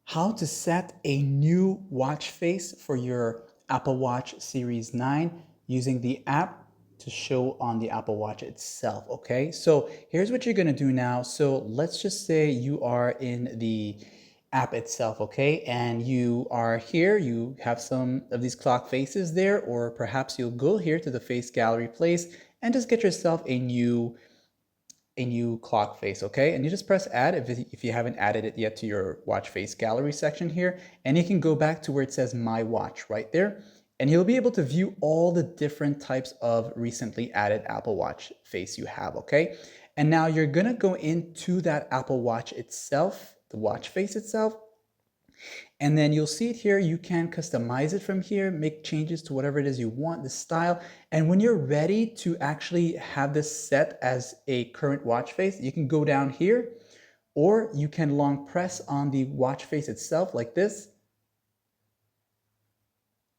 How to set a new watch face for your Apple Watch Series 9 using the app to show on the Apple Watch itself. Okay, so here's what you're going to do now. So let's just say you are in the app itself, okay, and you are here, you have some of these clock faces there, or perhaps you'll go here to the face gallery place and just get yourself a new clock face, okay? And you just press add if you haven't added it yet to your watch face gallery section here. And you can go back to where it says my watch right there. And you'll be able to view all the different types of recently added Apple Watch face you have, okay? And now you're gonna go into that Apple Watch itself, the watch face itself, and then you'll see it here. You can customize it from here, make changes to whatever it is you want, the style. And when you're ready to actually have this set as a current watch face, you can go down here, or you can long press on the watch face itself like this,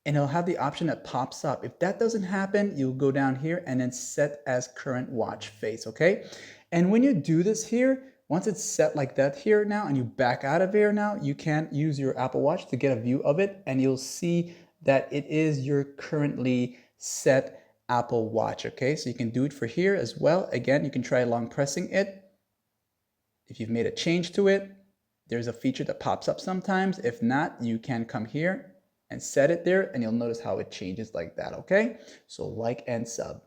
and it'll have the option that pops up. If that doesn't happen, you'll go down here and then set as current watch face, okay? And when you do this here, once it's set like that here now and you back out of here now, you can use your Apple Watch to get a view of it, and you'll see that it is your currently set Apple Watch, okay? So you can do it for here as well. Again, you can try long pressing it. If you've made a change to it, there's a feature that pops up sometimes. If not, you can come here and set it there, and you'll notice how it changes like that, okay? So like and sub.